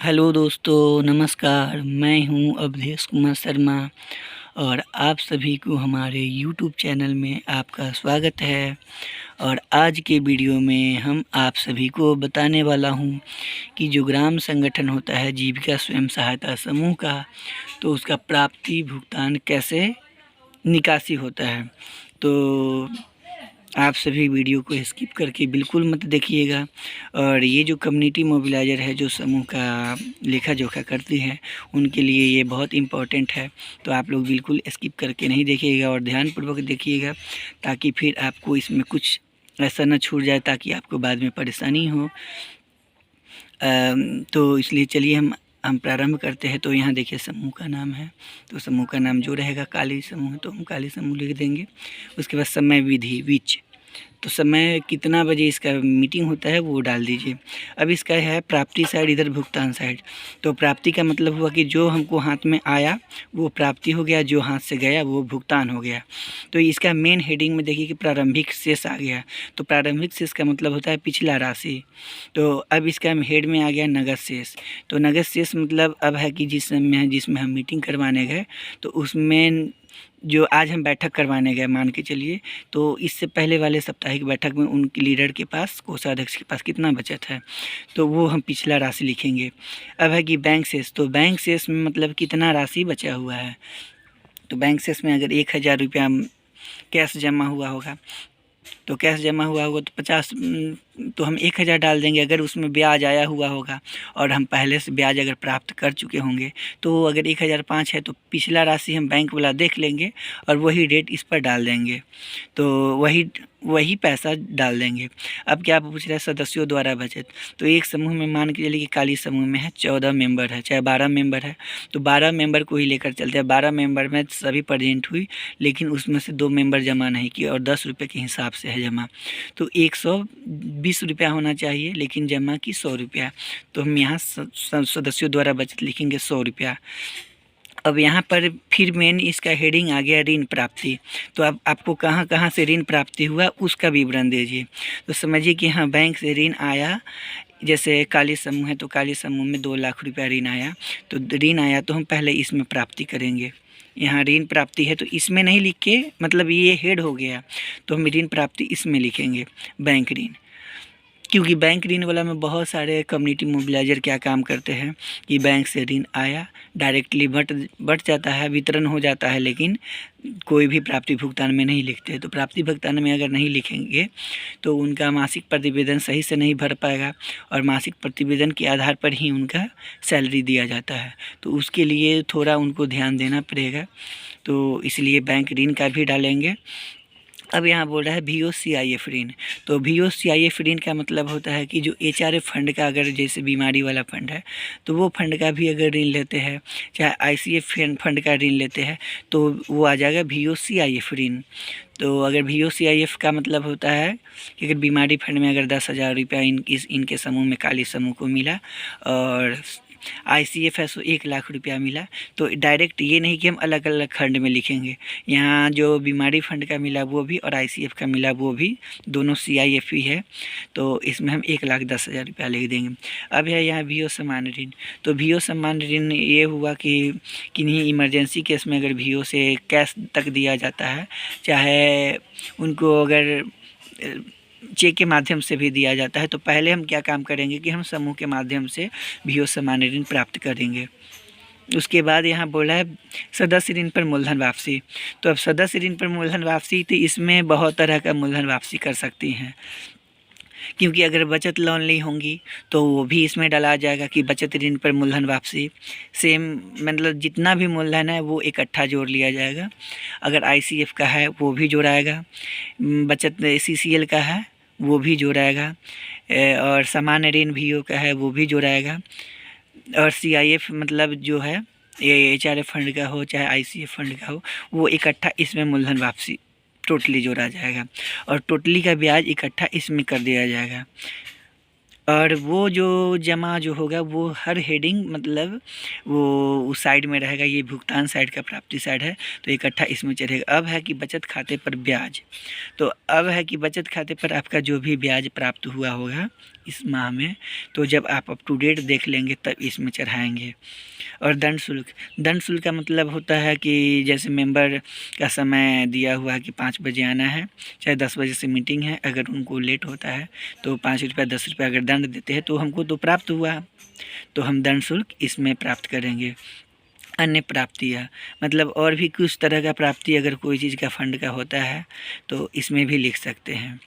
Hello दोस्तों, नमस्कार। मैं हूं अवधेश कुमार शर्मा और आप सभी को हमारे यूट्यूब चैनल में आपका स्वागत है। और आज के वीडियो में हम आप सभी को बताने वाला हूं कि जो ग्राम संगठन होता है जीविका स्वयं सहायता समूह का, तो उसका प्राप्ति भुगतान कैसे निकासी होता है। तो आप सभी वीडियो को स्किप करके बिल्कुल मत देखिएगा। और ये जो कम्युनिटी मोबिलाइज़र है, जो समूह का लेखा जोखा करती है, उनके लिए ये बहुत इम्पोर्टेंट है। तो आप लोग बिल्कुल स्किप करके नहीं देखिएगा और ध्यानपूर्वक देखिएगा, ताकि फिर आपको इसमें कुछ ऐसा ना छूट जाए, ताकि आपको बाद में परेशानी हो। तो इसलिए चलिए हम प्रारंभ करते हैं। तो यहाँ देखिए समूह का नाम है, तो समूह का नाम जो रहेगा काली समूह, तो हम काली समूह लिख देंगे। उसके बाद समय विधि विच, तो समय कितना बजे इसका मीटिंग होता है वो डाल दीजिए। अब इसका है प्राप्ति साइड, इधर भुगतान साइड। तो प्राप्ति का मतलब हुआ कि जो हमको हाथ में आया वो प्राप्ति हो गया, जो हाथ से गया वो भुगतान हो गया। तो इसका मेन हेडिंग में देखिए कि प्रारंभिक शेष आ गया। तो प्रारंभिक शेष का मतलब होता है पिछला राशि। तो अब इसका हेड में आ गया नगद शेष। तो नगद शेष मतलब अब है कि जिसमें हम मीटिंग करवाने गए, तो उसमें जो आज हम बैठक करवाने गए, मान के चलिए, तो इससे पहले वाले साप्ताहिक बैठक में उनके लीडर के पास, कोषाध्यक्ष के पास कितना बचत है, तो वो हम पिछला राशि लिखेंगे। अब है कि बैंक शेष, तो बैंक शेष में मतलब कितना राशि बचा हुआ है। तो बैंक शेष में अगर 1000 रुपया कैश जमा हुआ होगा, तो कैश जमा हुआ होगा तो 50, तो हम 1000 डाल देंगे। अगर उसमें ब्याज आया हुआ होगा और हम पहले से ब्याज अगर प्राप्त कर चुके होंगे, तो अगर 1005 है तो पिछला राशि हम बैंक वाला देख लेंगे और वही रेट इस पर डाल देंगे। तो वही पैसा डाल देंगे। अब क्या पूछ रहा है, सदस्यों द्वारा बचत। तो एक समूह में मान के चलिए कि काली समूह में है 14 मेंबर है, चाहे 12 मेंबर है, तो 12 मेंबर को ही लेकर चलते हैं। 12 मेंबर में सभी प्रेजेंट हुई, लेकिन उसमें से 2 मेंबर जमा नहीं किए और 10 रुपये के हिसाब से है जमा। तो 120 रुपया होना चाहिए, लेकिन जमा की 100 रुपया। तो हम यहाँ सदस्यों द्वारा बचत लिखेंगे 100 रुपया। अब यहाँ पर फिर मेन इसका हेडिंग आ गया ऋण प्राप्ति। तो अब आपको कहाँ कहाँ से ऋण प्राप्ति हुआ उसका विवरण दीजिए। तो समझिए कि हाँ, बैंक से ऋण आया, जैसे काली समूह है तो काली समूह में 2 लाख रुपया ऋण आया। तो ऋण आया तो हम पहले इसमें प्राप्ति करेंगे। यहाँ ऋण प्राप्ति है तो इसमें नहीं लिख के, मतलब ये हेड हो गया, तो हम ऋण प्राप्ति इसमें लिखेंगे, बैंक ऋण। क्योंकि बैंक ऋण वाला में बहुत सारे कम्युनिटी मोबिलाइजर क्या काम करते हैं कि बैंक से ऋण आया, डायरेक्टली बट जाता है, वितरण हो जाता है, लेकिन कोई भी प्राप्ति भुगतान में नहीं लिखते। तो प्राप्ति भुगतान में अगर नहीं लिखेंगे तो उनका मासिक प्रतिवेदन सही से नहीं भर पाएगा, और मासिक प्रतिवेदन के आधार पर ही उनका सैलरी दिया जाता है। तो उसके लिए थोड़ा उनको ध्यान देना पड़ेगा, तो इसलिए बैंक ऋण का भी डालेंगे। अब यहाँ बोल रहा है VOCIF ऋण। तो VOCIF ऋण का मतलब होता है कि जो HRF फंड का, अगर जैसे बीमारी वाला फंड है, तो वो फंड का भी अगर ऋण लेते हैं, चाहे ICF फंड का ऋण लेते हैं, तो वो आ जाएगा VOCIF ऋण। तो अगर VOCIF का मतलब होता है कि अगर बीमारी फंड में अगर 10,000 रुपया इनके समूह में, काली समूह को मिला, और ICF है सो 1 लाख रुपया मिला, तो डायरेक्ट ये नहीं कि हम अलग अलग खंड में लिखेंगे। यहाँ जो बीमारी फंड का मिला वो भी और ICF का मिला वो भी, दोनों CIF ही है, तो इसमें हम 1,10,000 रुपया लिख देंगे। अब है यहाँ VO सम्मान ऋण। तो VO सम्मान ऋण ये हुआ कि किन्हीं इमरजेंसी केस में अगर VO से कैश तक दिया जाता है, चाहे उनको अगर चेक के माध्यम से भी दिया जाता है, तो पहले हम क्या काम करेंगे कि हम समूह के माध्यम से VO सम्मान ऋण प्राप्त करेंगे। उसके बाद यहाँ बोला है सदस्य ऋण पर मूलधन वापसी। तो अब सदस्य ऋण पर मूलधन वापसी, तो इसमें बहुत तरह का मूलधन वापसी कर सकती हैं, क्योंकि अगर बचत लोन ली होंगी तो वो भी इसमें डाला जाएगा कि बचत ऋण पर मूलधन वापसी। सेम मतलब जितना भी मूलधन है वो इकट्ठा जोड़ लिया जाएगा। अगर ICF का है वो भी जोड़ाएगा, बचत CCL का है वो भी जोड़ाएगा, और सामान्य ऋण VO का है वो भी जोड़ाएगा, और CIF मतलब जो है ये HRF फंड का हो चाहे ICF फंड का हो, वो इकट्ठा इसमें मूलधन वापसी टोटली जोड़ा जाएगा, और टोटली का ब्याज इकट्ठा इसमें कर दिया जाएगा। और वो जो जमा जो होगा वो हर हेडिंग मतलब वो उस साइड में रहेगा। ये भुगतान साइड का प्राप्ति साइड है, तो इकट्ठा इसमें चढ़ेगा। अब है कि बचत खाते पर ब्याज, तो अब है कि बचत खाते पर आपका जो भी ब्याज प्राप्त हुआ होगा इस माह में, तो जब आप अप टू डेट देख लेंगे तब इसमें चढ़ाएंगे। और दंड शुल्क, दंड शुल्क का मतलब होता है कि जैसे मेंबर का समय दिया हुआ है कि 5 बजे आना है, चाहे 10 बजे से मीटिंग है, अगर उनको लेट होता है तो 5 रुपया 10 रुपया अगर दंड देते हैं तो हमको तो प्राप्त हुआ, तो हम दंड शुल्क इसमें प्राप्त करेंगे। अन्य प्राप्तियाँ मतलब और भी कुछ तरह का प्राप्ति अगर कोई चीज़ का फंड का होता है तो इसमें भी लिख सकते हैं।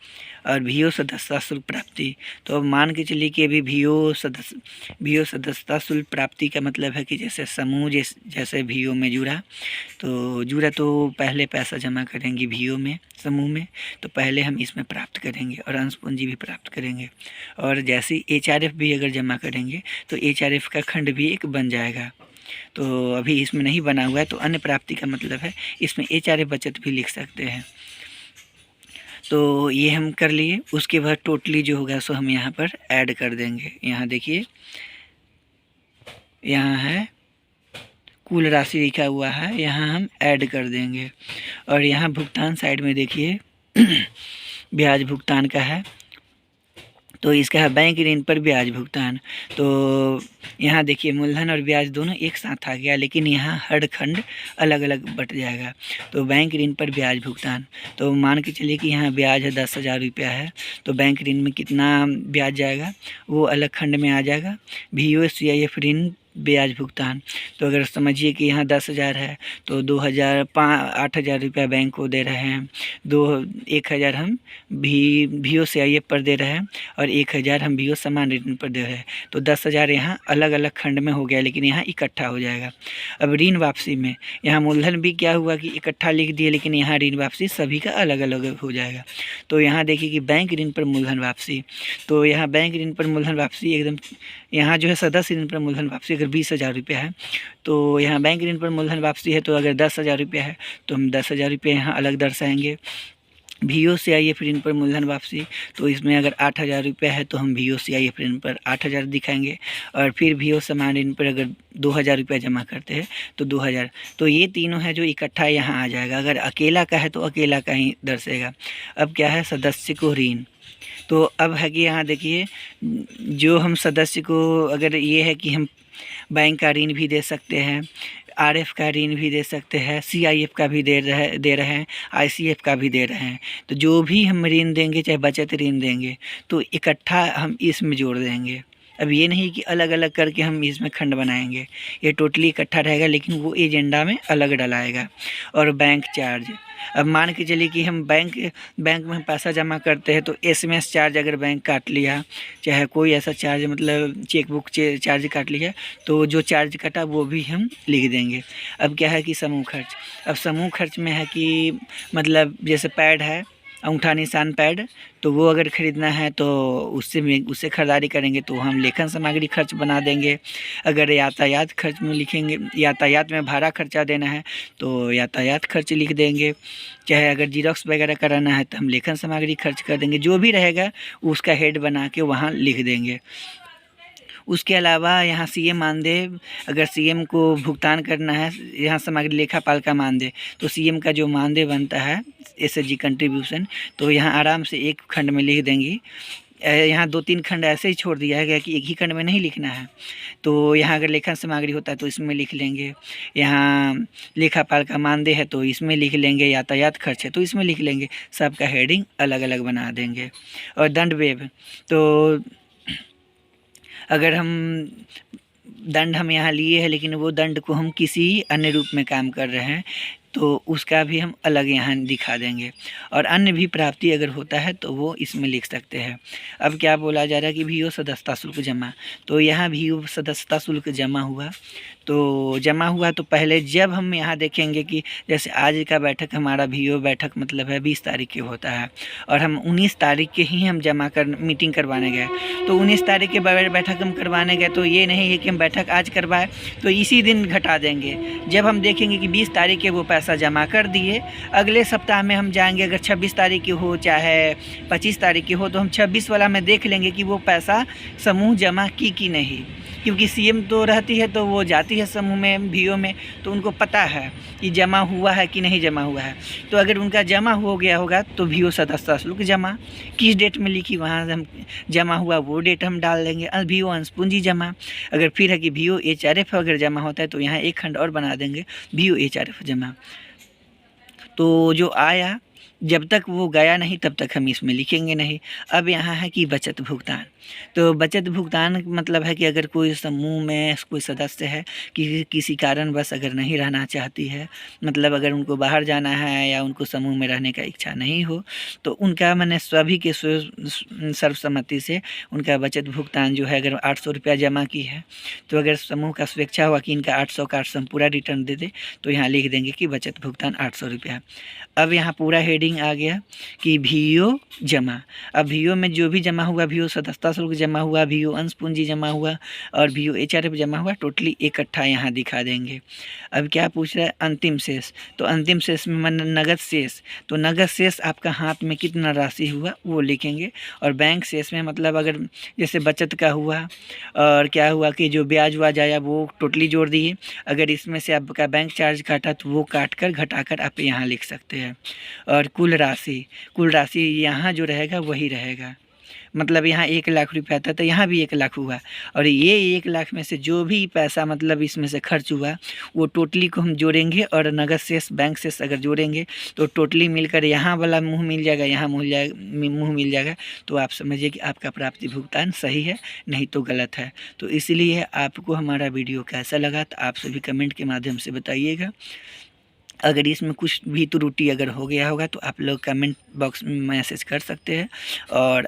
और वीओ सदस्यता शुल्क प्राप्ति, तो अब मान के चलिए कि अभी वीओ सदस्यता शुल्क प्राप्ति का मतलब है कि जैसे समूह जैसे वीओ में जुड़ा तो पहले पैसा जमा करेंगे वीओ में समूह में, तो पहले हम इसमें प्राप्त करेंगे और अंश पूंजी भी प्राप्त करेंगे। और जैसे एचआरएफ भी अगर जमा करेंगे तो एचआरएफ का खंड भी एक बन जाएगा। तो अभी इसमें नहीं बना हुआ है, तो अन्य प्राप्ति का मतलब है इसमें एचआरएफ बचत भी लिख सकते हैं। तो ये हम कर लिए। उसके बाद टोटली जो होगा सो हम यहाँ पर ऐड कर देंगे। यहाँ देखिए, यहाँ है कुल राशि लिखा हुआ है, यहाँ हम ऐड कर देंगे। और यहाँ भुगतान साइड में देखिए ब्याज भुगतान का है, तो इसका है बैंक ऋण पर ब्याज भुगतान। तो यहाँ देखिए मूलधन और ब्याज दोनों एक साथ आ गया, लेकिन यहाँ हर खंड अलग अलग बट जाएगा। तो बैंक ऋण पर ब्याज भुगतान, तो मान के चलिए कि यहाँ ब्याज है 10,000 रुपया है, तो बैंक ऋण में कितना ब्याज जाएगा वो अलग खंड में आ जाएगा। वीओ सीआईएफ ऋण ब्याज भुगतान, तो अगर समझिए कि यहाँ 10,000 है तो 8,000 रुपया बैंक को दे रहे हैं, 1,000 हम वीओ सीआईएफ पर दे रहे हैं और 1,000 हम वीओ समान ऋण पर दे रहे हैं। तो 10,000 यहाँ अलग अलग खंड में हो गया, लेकिन यहाँ इकट्ठा हो जाएगा। अब ऋण वापसी में यहाँ मूलधन भी क्या हुआ कि इकट्ठा लिख दिए, लेकिन यहाँ ऋण वापसी सभी का अलग अलग हो जाएगा। तो यहाँ देखिए कि बैंक ऋण पर मूलधन वापसी, तो यहाँ बैंक ऋण पर मूलधन वापसी एकदम, यहाँ जो है सदस्य ऋण पर मूलधन वापसी अगर 20,000 रुपया है, तो यहाँ बैंक ऋण पर मूलधन वापसी है, तो अगर 10,000 रुपया है तो हम 10,000 रुपये यहाँ अलग दर्शाएंगे। वीओ सीआईएफ ऋण पर मूलधन वापसी, तो इसमें अगर 8,000 रुपया है तो हम वीओ सीआईएफ ऋण पर 8,000 दिखाएंगे। और फिर वीओ समान ऋण पर अगर 2,000 रुपया जमा करते हैं तो 2,000। तो ये तीनों है जो इकट्ठा यहाँ आ जाएगा। अगर अकेला का है तो अकेला का ही दर्शेगा। अब क्या है सदस्य को ऋण, तो अब है कि यहाँ देखिए जो हम सदस्य को, अगर ये है कि हम बैंक का ऋण भी दे सकते हैं, आरएफ का ऋण भी दे सकते हैं, सीआईएफ का भी दे रहे हैं, आईसीएफ का भी दे रहे हैं। तो जो भी हम ऋण देंगे चाहे बचत ऋण देंगे तो इकट्ठा हम इसमें जोड़ देंगे। अब ये नहीं कि अलग अलग करके हम इसमें खंड बनाएंगे, ये टोटली इकट्ठा रहेगा, लेकिन वो एजेंडा में अलग डलाएगा। और बैंक चार्ज, अब मान के चलिए कि हम बैंक में हम पैसा जमा करते हैं तो एसएमएस चार्ज अगर बैंक काट लिया, चाहे कोई ऐसा चार्ज मतलब चेकबुक चार्ज काट लिया, तो जो चार्ज कटा वो भी हम लिख देंगे। अब क्या है कि समूह खर्च, अब समूह खर्च में है कि मतलब जैसे पैड है, अंगूठा निशान पैड, तो वो अगर ख़रीदना है तो उससे खरीदारी करेंगे तो हम लेखन सामग्री खर्च बना देंगे। अगर यातायात खर्च में लिखेंगे, यातायात में भाड़ा खर्चा देना है तो यातायात खर्च लिख देंगे। चाहे अगर जीरोक्स वगैरह कराना है तो हम लेखन सामग्री खर्च कर देंगे। जो भी रहेगा उसका हेड बना के वहाँ लिख देंगे। उसके अलावा यहाँ सीएम मानदेय, अगर सीएम को भुगतान करना है, यहाँ सामग्री लेखापाल का मानदेय, तो सीएम का जो मानदेय बनता है एसएचजी कंट्रीब्यूशन, तो यहाँ आराम से एक खंड में लिख देंगी। यहाँ 2-3 खंड ऐसे ही छोड़ दिया है कि एक ही खंड में नहीं लिखना है। तो यहाँ अगर लेखन सामग्री होता है तो इसमें लिख लेंगे, यहाँ लेखापाल का मानदेय है तो इसमें लिख लेंगे, यातायात खर्च है तो इसमें लिख लेंगे। सबका हेडिंग अलग अलग बना देंगे। और दंड व्यय, तो अगर हम दंड हम यहाँ लिए हैं लेकिन वो दंड को हम किसी अन्य रूप में काम कर रहे हैं तो उसका भी हम अलग यहाँ दिखा देंगे। और अन्य भी प्राप्ति अगर होता है तो वो इसमें लिख सकते हैं। अब क्या बोला जा रहा है कि वीओ सदस्यता शुल्क जमा, तो यहाँ वीओ सदस्यता शुल्क जमा हुआ तो जमा हुआ तो पहले जब हम यहाँ देखेंगे कि जैसे आज का बैठक हमारा VO बैठक मतलब है 20 तारीख के होता है और हम 19 तारीख के ही हम जमा कर मीटिंग करवाने गए, तो 19 तारीख के बैठक हम करवाने गए तो ये नहीं है कि हम बैठक आज करवाए तो इसी दिन घटा देंगे। जब हम देखेंगे कि 20 तारीख के वो पैसा जमा कर दिए, अगले सप्ताह में हम जाएंगे, अगर 26 तारीख की हो चाहे 25 तारीख की हो तो हम 26 वाला में देख लेंगे कि वो पैसा समूह जमा की नहीं, क्योंकि CM तो रहती है तो वो जाती है समूह में VO में, तो उनको पता है कि जमा हुआ है कि नहीं जमा हुआ है। तो अगर उनका जमा हो गया होगा तो VO सदस्यता शुल्क जमा किस डेट में लिखी वहाँ हम जमा हुआ वो डेट हम डाल देंगे। VO अंश पूंजी जमा, अगर फिर है कि VO HRF अगर जमा होता है तो यहाँ एक खंड और बना देंगे VO HRF जमा। तो जो आया जब तक वो गया नहीं तब तक हम इसमें लिखेंगे नहीं। अब यहाँ है कि बचत भुगतान, तो बचत भुगतान मतलब है कि अगर कोई समूह में कोई सदस्य है कि किसी कारणवश अगर नहीं रहना चाहती है, मतलब अगर उनको बाहर जाना है या उनको समूह में रहने का इच्छा नहीं हो, तो उनका मैंने सभी के सर्वसम्मति से उनका बचत भुगतान जो है, अगर 800 रुपया जमा की है तो अगर समूह का स्वेच्छा हुआ कि इनका 800 का 800 पूरा रिटर्न दे दे तो यहाँ लिख देंगे कि बचत भुगतान 800 रुपया। अब यहाँ पूरा हेडिंग आ गया कि VO जमा। अब VO में जो भी जमा हुआ, VO सदस्यता शुल्क जमा हुआ, VO अंश पूंजी जमा हुआ और VO HRF जमा हुआ, टोटली इकट्ठा यहाँ दिखा देंगे। अब क्या पूछ रहा है, अंतिम शेष। तो अंतिम शेष में मन नगद शेष, तो नगद शेष आपका हाथ में कितना राशि हुआ वो लिखेंगे। और बैंक शेष में मतलब अगर जैसे बचत का हुआ और क्या हुआ कि जो ब्याज व्याज आया वो टोटली जोड़ दिए, अगर इसमें से आपका बैंक चार्ज काटा तो वो काट कर घटा कर आप यहाँ लिख सकते हैं। और कुल राशि यहाँ जो रहेगा वही रहेगा, मतलब यहाँ 1 लाख रुपया था तो यहाँ भी 1 लाख हुआ, और ये 1 लाख में से जो भी पैसा मतलब इसमें से खर्च हुआ वो टोटली को हम जोड़ेंगे और नगद शेष बैंक शेष अगर जोड़ेंगे तो टोटली मिलकर यहाँ वाला मुँह मिल जाएगा, यहाँ मुँह मिल जाएगा। तो आप समझिए कि आपका प्राप्ति भुगतान सही है, नहीं तो गलत है। तो इसलिए आपको हमारा वीडियो कैसा लगा तो आप सभी कमेंट के माध्यम से बताइएगा। अगर इसमें कुछ भी त्रुटि अगर हो गया होगा तो आप लोग कमेंट बॉक्स में मैसेज कर सकते हैं और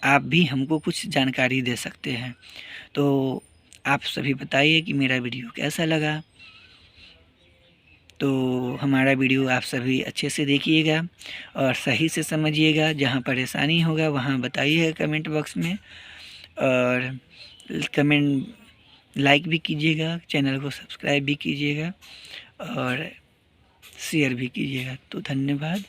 आप भी हमको कुछ जानकारी दे सकते हैं। तो आप सभी बताइए कि मेरा वीडियो कैसा लगा। तो हमारा वीडियो आप सभी अच्छे से देखिएगा और सही से समझिएगा, जहाँ परेशानी होगा वहाँ बताइएगा कमेंट बॉक्स में, और कमेंट लाइक भी कीजिएगा, चैनल को सब्सक्राइब भी कीजिएगा और शेयर भी कीजिएगा। तो धन्यवाद।